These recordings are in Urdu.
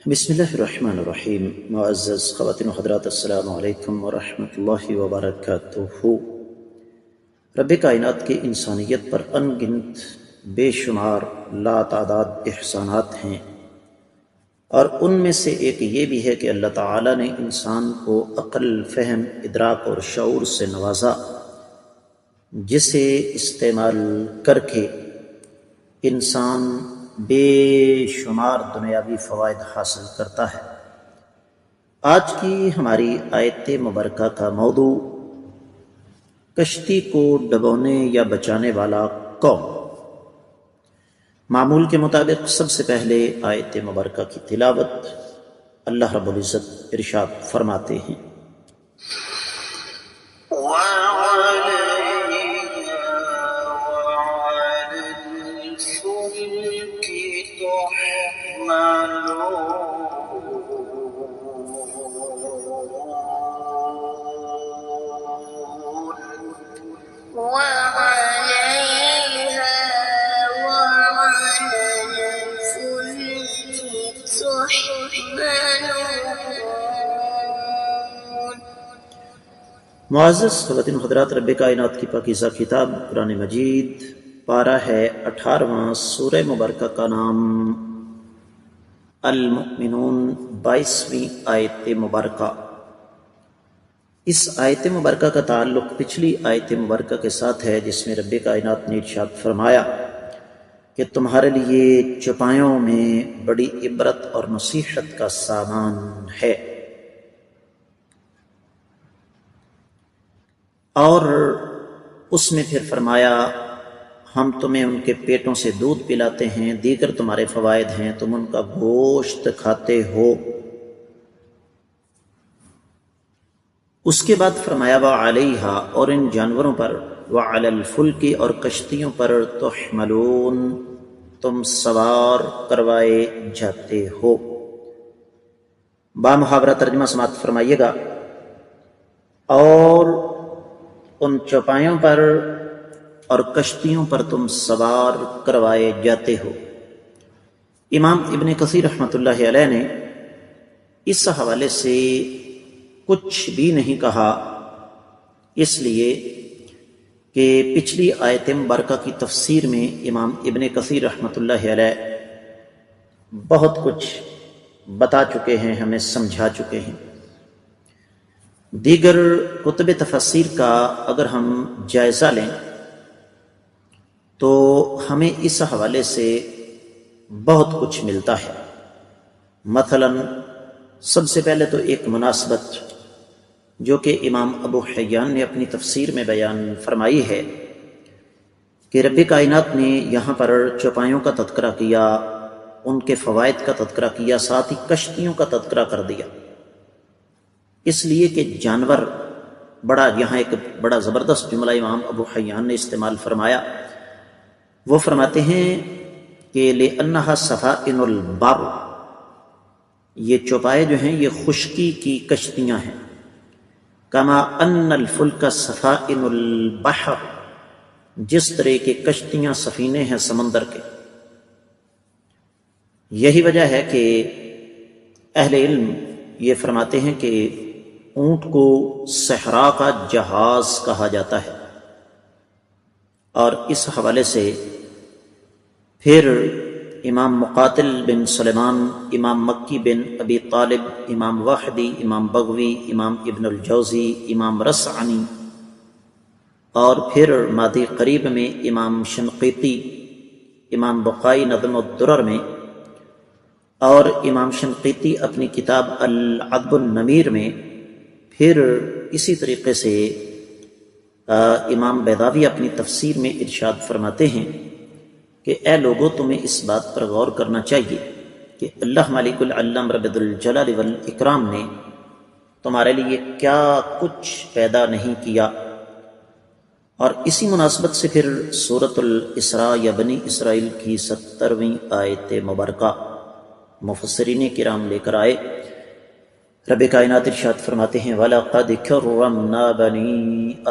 بسم اللہ الرحمن الرحیم۔ معزز خواتین و حضرات، السلام علیکم ورحمۃ اللہ وبرکاتہ۔ رب کائنات کی انسانیت پر ان گنت بے شمار لاتعداد احسانات ہیں، اور ان میں سے ایک یہ بھی ہے کہ اللہ تعالیٰ نے انسان کو عقل، فہم، ادراک اور شعور سے نوازا، جسے استعمال کر کے انسان بے شمار دنیاوی فوائد حاصل کرتا ہے۔ آج کی ہماری آیت مبارکہ کا موضوع کشتی کو ڈبونے یا بچانے والا کون۔ معمول کے مطابق سب سے پہلے آیت مبارکہ کی تلاوت اللہ رب العزت ارشاد فرماتے ہیں، معزز خواتین و حضرات، رب کائنات کی پاکیزہ کتاب قرآن مجید پارہ ہے 18واں، سورہ مبارکہ کا نام المؤمنون، 22ویں آیت مبارکہ۔ اس آیت مبارکہ کا تعلق پچھلی آیت مبارکہ کے ساتھ ہے، جس میں رب کائنات نے ارشاد فرمایا کہ تمہارے لیے چوپایوں میں بڑی عبرت اور نصیحت کا سامان ہے، اور اس میں پھر فرمایا ہم تمہیں ان کے پیٹوں سے دودھ پلاتے ہیں، دیگر تمہارے فوائد ہیں، تم ان کا گوشت کھاتے ہو۔ اس کے بعد فرمایا وعلیہا، اور ان جانوروں پر، وعلی الفلک، اور کشتیوں پر، تحملون، تم سوار کروائے جاتے ہو۔ بامحاورہ ترجمہ سماعت فرمائیے گا، اور ان چوپایوں پر اور کشتیوں پر تم سوار کروائے جاتے ہو۔ امام ابن کثیر رحمۃ اللہ علیہ نے اس حوالے سے کچھ بھی نہیں کہا، اس لیے کہ پچھلی آیت مبارکہ کی تفسیر میں امام ابن کثیر رحمۃ اللہ علیہ بہت کچھ بتا چکے ہیں، ہمیں سمجھا چکے ہیں۔ دیگر کتب تفسیر کا اگر ہم جائزہ لیں تو ہمیں اس حوالے سے بہت کچھ ملتا ہے۔ مثلا سب سے پہلے تو ایک مناسبت جو کہ امام ابو حیان نے اپنی تفسیر میں بیان فرمائی ہے کہ رب کائنات نے یہاں پر چوپایوں کا تذکرہ کیا، ان کے فوائد کا تذکرہ کیا، ساتھ ہی کشتیوں کا تذکرہ کر دیا، اس لیے کہ جانور یہاں ایک بڑا زبردست جملہ امام ابو حیان نے استعمال فرمایا۔ وہ فرماتے ہیں کہ لِأَنَّهَا سَفَائِنُ الْبَرِّ، یہ چوپائے جو ہیں یہ خشکی کی کشتیاں ہیں، کما ان الفلک سفائن البحر، جس طرح کے کشتیاں سفینے ہیں سمندر کے۔ یہی وجہ ہے کہ اہل علم یہ فرماتے ہیں کہ اونٹ کو صحرا کا جہاز کہا جاتا ہے، اور اس حوالے سے پھر امام مقاتل بن سلیمان، امام مکی بن ابی طالب، امام واحدی، امام بغوی، امام ابن الجوزی، امام رسعنی، اور پھر ماضی قریب میں امام شنقیطی، امام بقائی نظم الدرر میں، اور امام شنقیطی اپنی کتاب العذب النمیر میں، پھر اسی طریقے سے امام بیضاوی اپنی تفسیر میں ارشاد فرماتے ہیں کہ اے لوگو، تمہیں اس بات پر غور کرنا چاہیے کہ اللہ مالک العلم رب الجلال والاکرام نے تمہارے لیے کیا کچھ پیدا نہیں کیا۔ اور اسی مناسبت سے پھر سورۃ الاسراء یا بنی اسرائیل کی 70ویں آیت مبارکہ مفسرین کرام لے کر آئے رب کائنات ارشاد فرماتے ہیں وَلَقَدْ كَرَّمْنَا بَنِي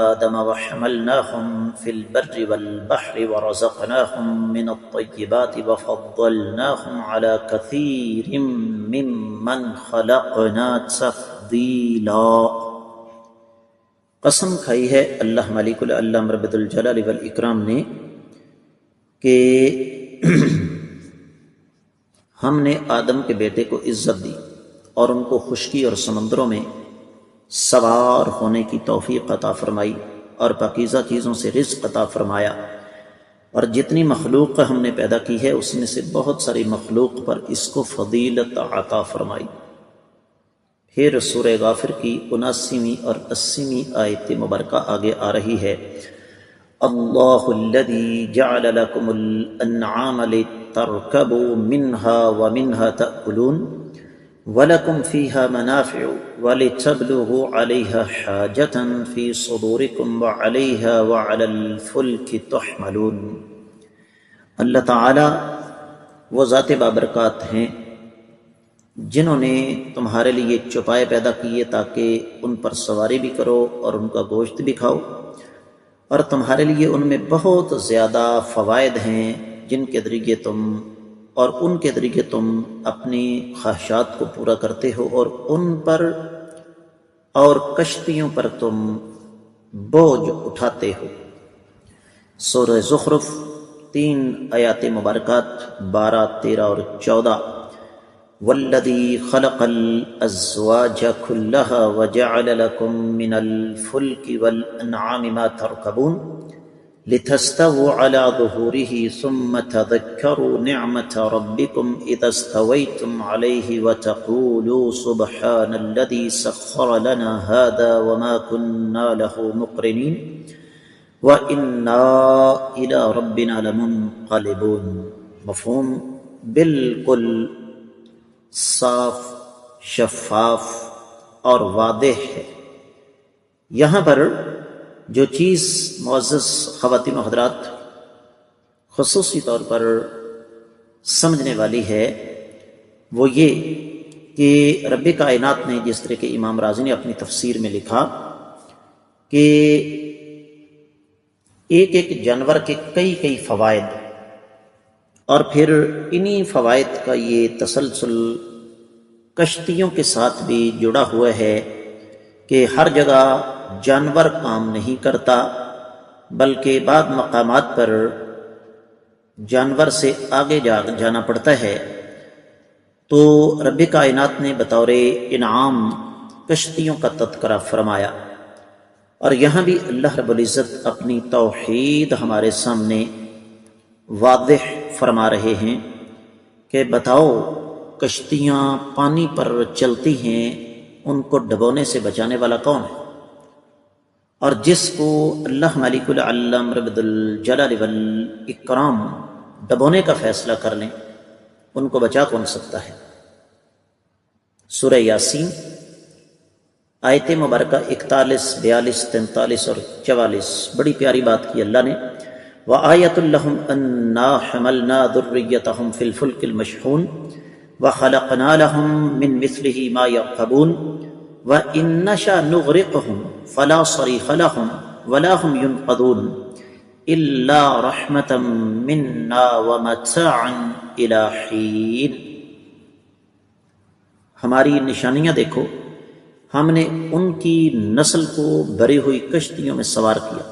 آدَمَ وَحَمَلْنَاهُمْ فِي الْبَرِّ وَالْبَحْرِ وَرَزَقْنَاهُمْ مِنَ الطَّيِّبَاتِ وَفَضَّلْنَاهُمْ عَلَى كَثِيرٍ مِّمَّنْ خَلَقْنَا تَفْضِيلًا۔ قسم کھائی ہے اللہ مالک العلم رب الجلال والاکرام نے کہ ہم نے آدم کے بیٹے کو عزت دی اور ان کو خشکی اور سمندروں میں سوار ہونے کی توفیق عطا فرمائی اور پاکیزہ چیزوں سے رزق عطا فرمایا، اور جتنی مخلوق ہم نے پیدا کی ہے اس میں سے بہت ساری مخلوق پر اس کو فضیلت عطا فرمائی۔ پھر سورہ غافر کی 79ویں اور 80ویں آیت مبارکہ آگے آ رہی ہے، اللہ الذی جعل لکم الانعام لترکبوا منها ومنها تأکلون وَلَكُمْ فِيهَا مَنَافِعُ وَلِتَبْلُغُوا عَلَيْهَا حَاجَةً فِي صُدُورِكُمْ وَعَلَيْهَا وَعَلَى الْفُلْكِ تُحْمَلُونَ۔ اللہ تعالی وہ ذات بابرکات ہیں جنہوں نے تمہارے لیے چوپائے پیدا کیے تاکہ ان پر سواری بھی کرو اور ان کا گوشت بھی کھاؤ، اور تمہارے لیے ان میں بہت زیادہ فوائد ہیں جن کے ذریعے ان کے ذریعے تم اپنی خواہشات کو پورا کرتے ہو، اور ان پر اور کشتیوں پر تم بوجھ اٹھاتے ہو۔ سورہ زخرف 3 آیات مبارکات 12، 13 اور 14۔ والذی خلق الازواج کلها وجعل لکم من الفلک والانعام ما ترکبون لتستووا على ظهوره ثم تذكروا نعمة ربكم إذا استويتم عليه وتقولوا سبحان الذي سخر لنا هذا وما كنا له مقرنين وإنا إلى ربنا لمنقلبون۔ مفہوم بالکل صاف، شفاف اور واضح ہے۔ یہاں پر جو چیز معزز خواتین و حضرات خصوصی طور پر سمجھنے والی ہے وہ یہ کہ رب کائنات نے جس طرح کہ امام رازی نے اپنی تفسیر میں لکھا کہ ایک ایک جانور کے کئی فوائد، اور پھر انہی فوائد کا یہ تسلسل کشتیوں کے ساتھ بھی جڑا ہوا ہے کہ ہر جگہ جانور کام نہیں کرتا، بلکہ بعض مقامات پر جانور سے آگے جانا پڑتا ہے۔ تو رب کائنات نے بطور انعام کشتیوں کا تذکرہ فرمایا، اور یہاں بھی اللہ رب العزت اپنی توحید ہمارے سامنے واضح فرما رہے ہیں کہ بتاؤ کشتیاں پانی پر چلتی ہیں، ان کو ڈبونے سے بچانے والا کون ہے؟ اور جس کو اللہ مالک العلم رب الجلال والاکرام ڈبونے کا فیصلہ کر لیں ان کو بچا کون سکتا ہے؟ سورہ یاسین آیت مبارکہ 41، 42، 43 اور 44، بڑی پیاری بات کی اللہ نے۔ وَآیَةٌ لَّهُمْ أَنَّا حَمَلْنَا ذُرِّيَّتَهُمْ فِي الْفُلْكِ الْمَشْحُونِ وَخَلَقْنَا لَهُم مِّن مِّثْلِهِ مَا يَرْكَبُونَ وَإِن نَّشَأْ نُغْرِقْهُمْ فَلَا صَرِيخَ لَهُمْ وَلَا هُمْ يُنقَذُونَ إِلَّا رَحْمَةً مِّنَّا وَمَتَاعًا إِلَىٰ حِينٍ۔ ہماری نشانیاں دیکھو، ہم نے ان کی نسل کو بھری ہوئی کشتیوں میں سوار کیا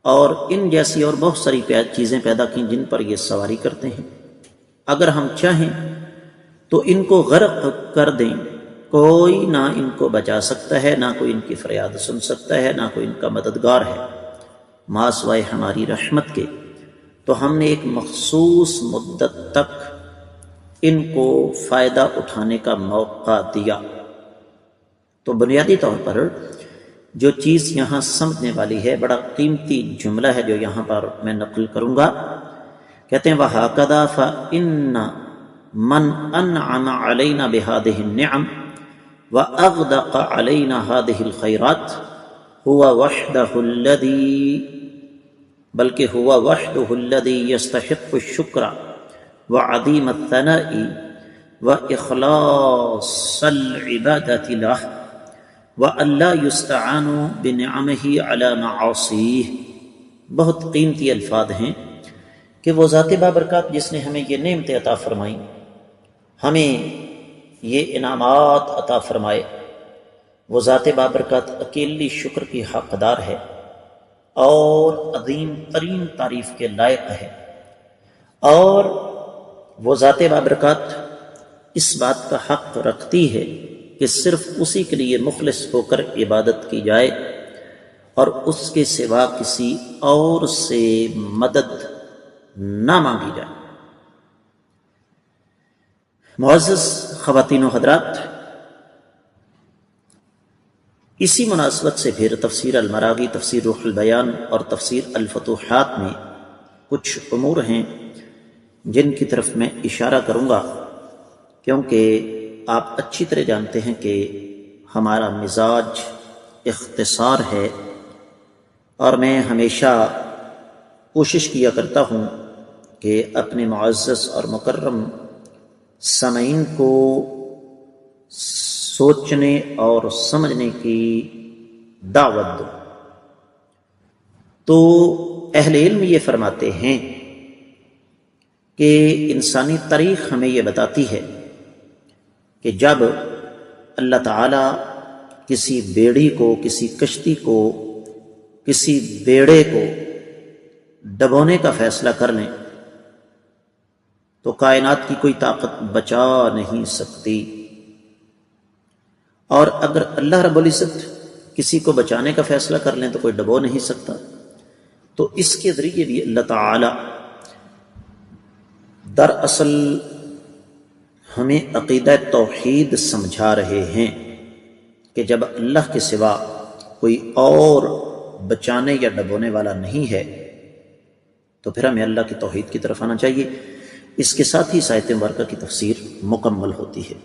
اور ان جیسی اور بہت ساری چیزیں پیدا کی جن پر یہ سواری کرتے ہیں۔ اگر ہم چاہیں تو ان کو غرق کر دیں، کوئی نہ ان کو بچا سکتا ہے، نہ کوئی ان کی فریاد سن سکتا ہے، نہ کوئی ان کا مددگار ہے ما سوائے ہماری رحمت کے۔ تو ہم نے ایک مخصوص مدت تک ان کو فائدہ اٹھانے کا موقع دیا۔ تو بنیادی طور پر جو چیز یہاں سمجھنے والی ہے، بڑا قیمتی جملہ ہے جو یہاں پر میں نقل کروں گا۔ کہتے ہیں وَهَكَذَا فَإِنَّ مَنْ أَنْعَمَ عَلَيْنَا بِهَذِهِ النِّعَمِ وَأَغْدَقَ عَلَيْنَا هَذِهِ الْخَيْرَاتِ هُوَ وَحْدَهُ الَّذِي يَسْتَحِقُّ الشُّكْرَ وَعَظِيمَ الثَّنَاءِ وإخلاص العبادة له وألا يستعان بنعمه على معاصيه۔ بہت قیمتی الفاظ ہیں کہ وہ ذات بابرکات جس نے ہمیں یہ نعمتیں عطا فرمائیں، ہمیں یہ انعامات عطا فرمائے، وہ ذات بابرکات اکیلی شکر کی حقدار ہے اور عظیم ترین تعریف کے لائق ہے، اور وہ ذات بابرکات اس بات کا حق رکھتی ہے کہ صرف اسی کے لیے مخلص ہو کر عبادت کی جائے اور اس کے سوا کسی اور سے مدد نہ مانگی جائے۔ معزز خواتین و حضرات، اسی مناسبت سے پھر تفسیر المراغی، تفسیر روح البیان اور تفسیر الفتوحات میں کچھ امور ہیں جن کی طرف میں اشارہ کروں گا، کیونکہ آپ اچھی طرح جانتے ہیں کہ ہمارا مزاج اختصار ہے، اور میں ہمیشہ کوشش کیا کرتا ہوں کہ اپنے معزز اور مکرم سامعین کو سوچنے اور سمجھنے کی دعوت دوں۔ تو اہل علم یہ فرماتے ہیں کہ انسانی تاریخ ہمیں یہ بتاتی ہے کہ جب اللہ تعالیٰ کسی بیڑی کو، کسی کشتی کو، کسی بیڑے کو ڈبونے کا فیصلہ کر لیں تو کائنات کی کوئی طاقت بچا نہیں سکتی، اور اگر اللہ رب العزت کسی کو بچانے کا فیصلہ کر لیں تو کوئی ڈبو نہیں سکتا۔ تو اس کے ذریعے بھی اللہ تعالی دراصل ہمیں عقیدہ توحید سمجھا رہے ہیں کہ جب اللہ کے سوا کوئی اور بچانے یا ڈبونے والا نہیں ہے تو پھر ہمیں اللہ کی توحید کی طرف آنا چاہیے۔ اس کے ساتھ ہی اس آیت مبارکہ کی تفسیر مکمل ہوتی ہے۔